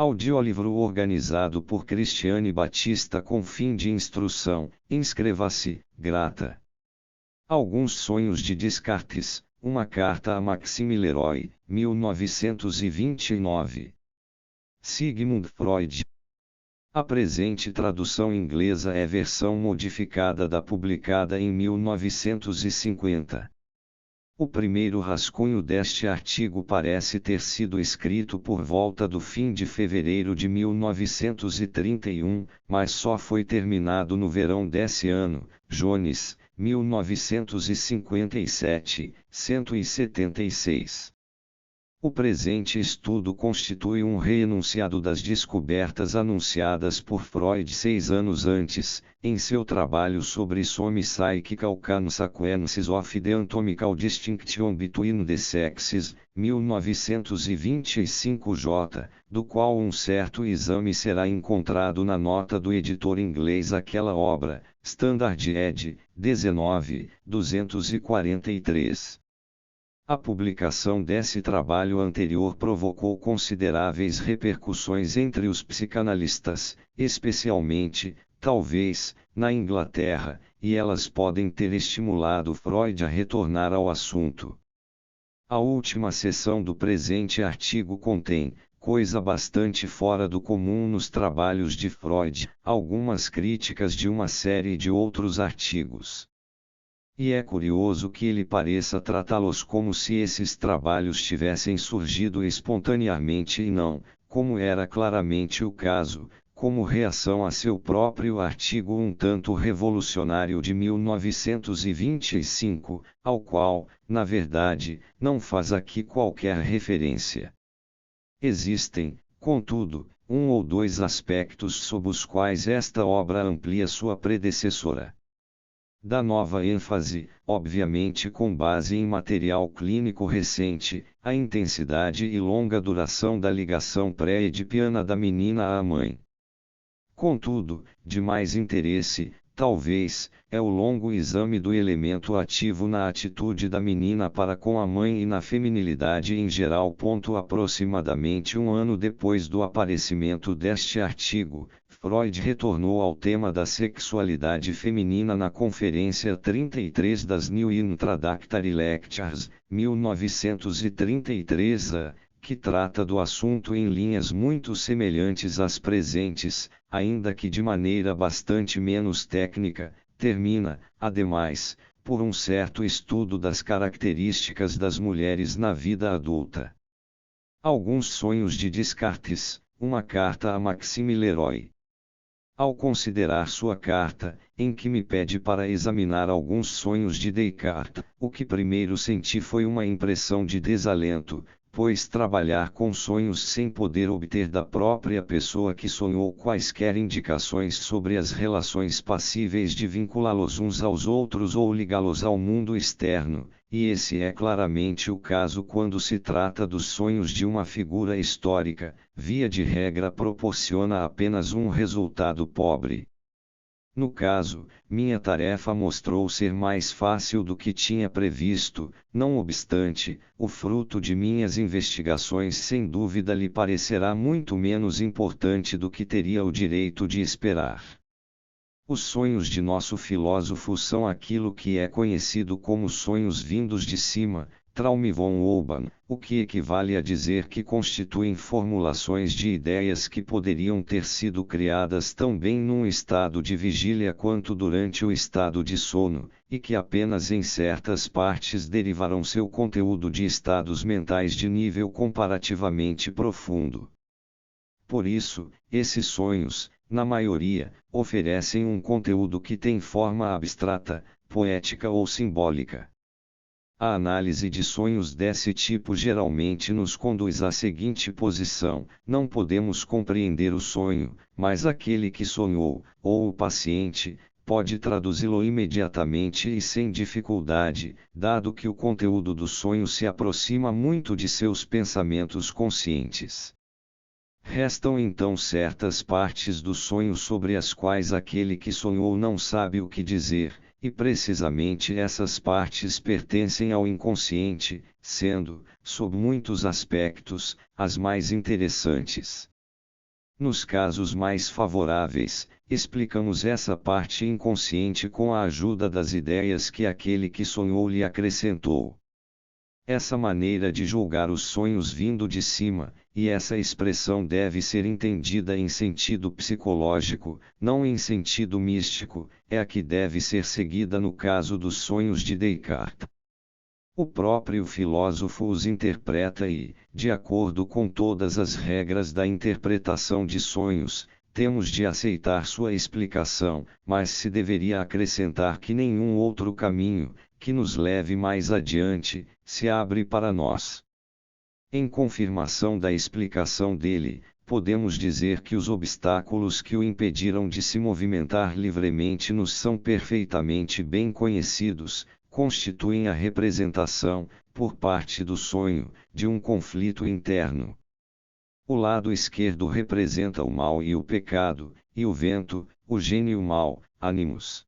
Audiolivro organizado por Cristiane Batista com fim de instrução. Inscreva-se, grata. Alguns sonhos de Descartes, uma carta a Maxime Leroy, 1929. Sigmund Freud. A presente tradução inglesa é versão modificada da publicada em 1950. O primeiro rascunho deste artigo parece ter sido escrito por volta do fim de fevereiro de 1931, mas só foi terminado no verão desse ano. Jones, 1957, 176. O presente estudo constitui um reenunciado das descobertas anunciadas por Freud 6 anos antes, em seu trabalho sobre Some Psychical Consequences of the Anatomical Distinction Between the Sexes, 1925J, do qual um certo exame será encontrado na nota do editor inglês àquela obra, Standard Ed. 19, 243. A publicação desse trabalho anterior provocou consideráveis repercussões entre os psicanalistas, especialmente, talvez, na Inglaterra, e elas podem ter estimulado Freud a retornar ao assunto. A última seção do presente artigo contém, coisa bastante fora do comum nos trabalhos de Freud, algumas críticas de uma série de outros artigos. E é curioso que ele pareça tratá-los como se esses trabalhos tivessem surgido espontaneamente e não, como era claramente o caso, como reação a seu próprio artigo um tanto revolucionário de 1925, ao qual, na verdade, não faz aqui qualquer referência. Existem, contudo, um ou dois aspectos sob os quais esta obra amplia sua predecessora. Dá nova ênfase, obviamente com base em material clínico recente, à intensidade e longa duração da ligação pré-edipiana da menina à mãe. Contudo, de mais interesse, talvez, é o longo exame do elemento ativo na atitude da menina para com a mãe e na feminilidade em geral. Aproximadamente um ano depois do aparecimento deste artigo, Freud retornou ao tema da sexualidade feminina na Conferência 33 das New Introductory Lectures, 1933, que trata do assunto em linhas muito semelhantes às presentes, ainda que de maneira bastante menos técnica. Termina, ademais, por um certo estudo das características das mulheres na vida adulta. Alguns sonhos de Descartes, uma carta a Maxime Leroy. Ao considerar sua carta, em que me pede para examinar alguns sonhos de Descartes, o que primeiro senti foi uma impressão de desalento, pois trabalhar com sonhos sem poder obter da própria pessoa que sonhou quaisquer indicações sobre as relações passíveis de vinculá-los uns aos outros ou ligá-los ao mundo externo, e esse é claramente o caso quando se trata dos sonhos de uma figura histórica, via de regra proporciona apenas um resultado pobre. No caso, minha tarefa mostrou ser mais fácil do que tinha previsto, não obstante, o fruto de minhas investigações sem dúvida lhe parecerá muito menos importante do que teria o direito de esperar. Os sonhos de nosso filósofo são aquilo que é conhecido como sonhos vindos de cima, Traum von oben, o que equivale a dizer que constituem formulações de ideias que poderiam ter sido criadas tão bem num estado de vigília quanto durante o estado de sono, e que apenas em certas partes derivarão seu conteúdo de estados mentais de nível comparativamente profundo. Por isso, esses sonhos, na maioria, oferecem um conteúdo que tem forma abstrata, poética ou simbólica. A análise de sonhos desse tipo geralmente nos conduz à seguinte posição: não podemos compreender o sonho, mas aquele que sonhou, ou o paciente, pode traduzi-lo imediatamente e sem dificuldade, dado que o conteúdo do sonho se aproxima muito de seus pensamentos conscientes. Restam então certas partes do sonho sobre as quais aquele que sonhou não sabe o que dizer, e precisamente essas partes pertencem ao inconsciente, sendo, sob muitos aspectos, as mais interessantes. Nos casos mais favoráveis, explicamos essa parte inconsciente com a ajuda das ideias que aquele que sonhou lhe acrescentou. Essa maneira de julgar os sonhos vindo de cima, e essa expressão deve ser entendida em sentido psicológico, não em sentido místico, é a que deve ser seguida no caso dos sonhos de Descartes. O próprio filósofo os interpreta e, de acordo com todas as regras da interpretação de sonhos, temos de aceitar sua explicação, mas se deveria acrescentar que nenhum outro caminho, que nos leve mais adiante, se abre para nós. Em confirmação da explicação dele, podemos dizer que os obstáculos que o impediram de se movimentar livremente nos são perfeitamente bem conhecidos, constituem a representação, por parte do sonho, de um conflito interno. O lado esquerdo representa o mal e o pecado, e o vento, o gênio mal, animus.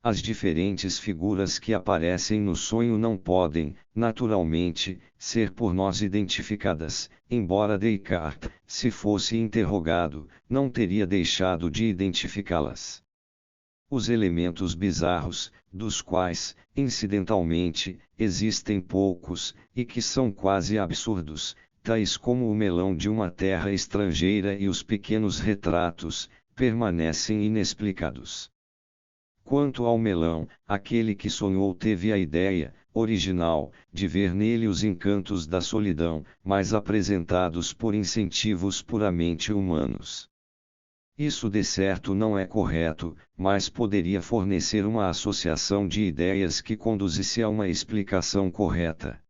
As diferentes figuras que aparecem no sonho não podem, naturalmente, ser por nós identificadas, embora Descartes, se fosse interrogado, não teria deixado de identificá-las. Os elementos bizarros, dos quais, incidentalmente, existem poucos, e que são quase absurdos, tais como o melão de uma terra estrangeira e os pequenos retratos, permanecem inexplicados. Quanto ao melão, aquele que sonhou teve a ideia, original, de ver nele os encantos da solidão, mas apresentados por incentivos puramente humanos. Isso de certo não é correto, mas poderia fornecer uma associação de ideias que conduzisse a uma explicação correta.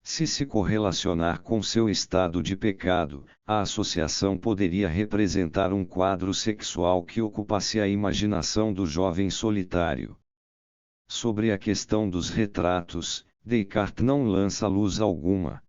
Se se correlacionar com seu estado de pecado, a associação poderia representar um quadro sexual que ocupasse a imaginação do jovem solitário. Sobre a questão dos retratos, Descartes não lança luz alguma.